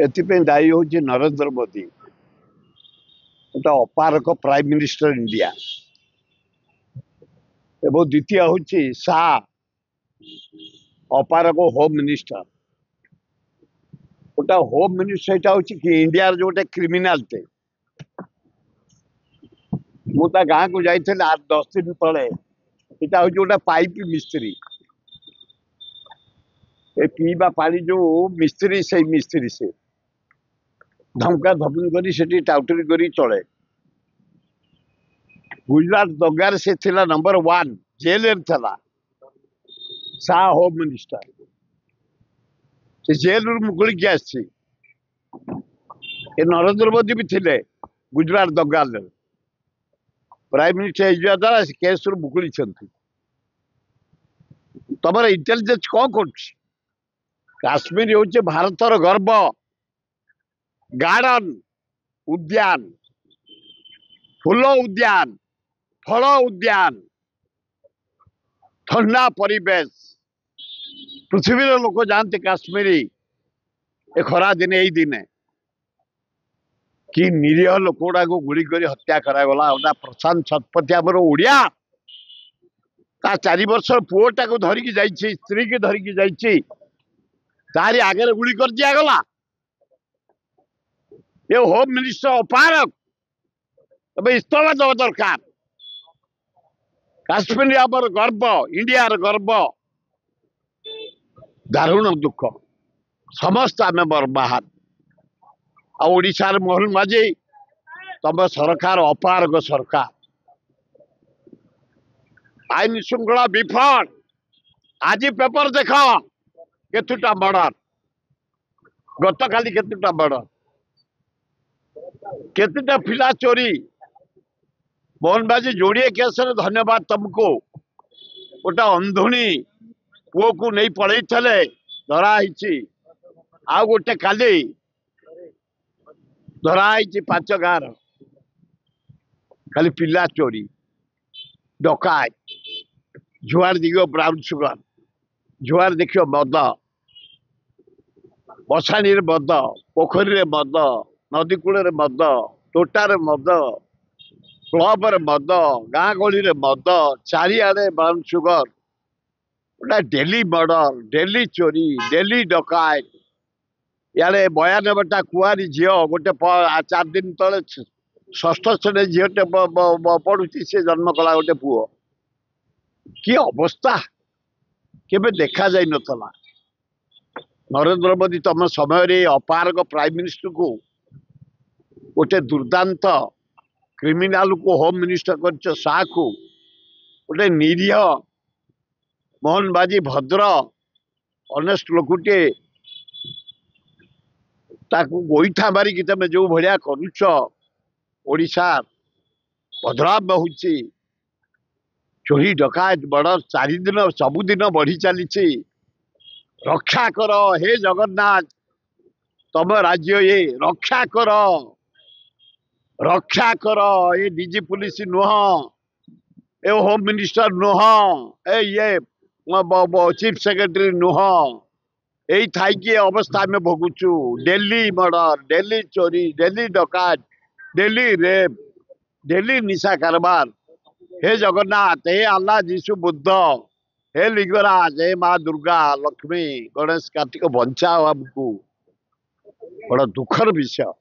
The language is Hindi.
एथिपाई दायी हूँ नरेंद्र मोदी गोटे अपारक प्राइम मिनिस्टर इंडिया एवं द्वितीय हूँ शाह अपारक होम मिनिस्टर गोटे होम मिनिस्टर यहाँ हूँ कि इंडिया जो गोटे क्रिमिनाल टे मुझे गाँव को जाइए 8-10 दिन तले यहाँ हूँ गोटे पाइप मिस्त्री पीवा पानी जो मिस्त्री से मिस्त्री से धमका धमकी करी से टाउटरी करी चले गुजरात दंगार से थिला नंबर 1 जेल थला शाह होम मिनिस्टर से जेल मुकुल के आसी नरेंद्र मोदी भी थिले गुजरात दंगाल प्राइम मिनिस्टर हो द्वारा से केस मुकुली तुम इंटेलिजेंस कौन कर काश्मीर हूँ भारतर गर्व गार्डन उद्यान फूल उद्यान फल उद्यान ठंडा परिवेश पृथ्वी लोक जानते काश्मीरी ए खरा दिन यही दिन कि निरीह लोक गुड़ा को गुड़ी कर हत्या करागला प्रशांत शतपथी आमर ओडिया ता 4 वर्ष पुओटा को धरिकी जाइए स्त्री की धरिकी जाइए तारी आगे गुड़ी कर दिगला ये होम मिनिस्टर अपारक तब इस्तीफा दवा दरकार काश्मीर आमर गर्व इंडियार गर्व दारुण दुख समस्त आम बर्बाद आशार मोहन माझी तम सरकार अपारक सरकार आईन श्रृंखला विफल आज पेपर देख केतुटा मर्डर गत काली केतुटा मर्डर केतुटा पिला चोरी मोहन बाजी जोड़िए केस धन्यवाद तुमको गोटे अंधुणी पुओ को नहीं पड़े धराई आ गोटे काली धराई 5 गाँव खाली पिला चोरी डकायत जुआर दिगो ब्राउन सुगर जुआर देखियो मद बसाणी मद पोखरी मद नदी कूल मद तोटार मद क्लब मद गाँ गली मद चारिआडे ब्राउन सुगर गोटे डेली मर्डर डेली चोरी डेली डकायत इे 92टा कुआरी झी गोटे 4 दिन तले 6ठ श्रेणी झीटे पढ़ुची सी जन्म कला गोटे पुओ कि अवस्था केबे देखा जाई नथला नरेंद्र मोदी तुम समय अपारक प्राइम मिनिस्टर को गोटे दुर्दांत क्रिमिनाल को होम मिनिस्टर कर शाह को गोटे निरीह मोहन बाजी भद्र ऑनेस्ट लोकटे ताकू गोईठा मारिकी तुम जो भाया करुच ओडिशा बदलाव होची चोरी डकायत मर्डर 4 दिन सबुदिन बढ़ी चली रक्षा कर हे जगन्नाथ तम राज्य ये रक्षा कर ये डीजी पुलिस नुह ए होम मिनिस्टर नुह ए ये चीफ सेक्रेटरी नुह यही थी अवस्था में भोगुचु डेली मर्डर डेली चोरी डेली डकायत डेली रेप डेली निशा कारबार हे जगन्नाथ हे अल्लाह जीशु बुद्ध हे लिंगराज हे माँ दुर्गा लक्ष्मी गणेश कार्तिक बचाओ हमको बड़ा दुखर विषय।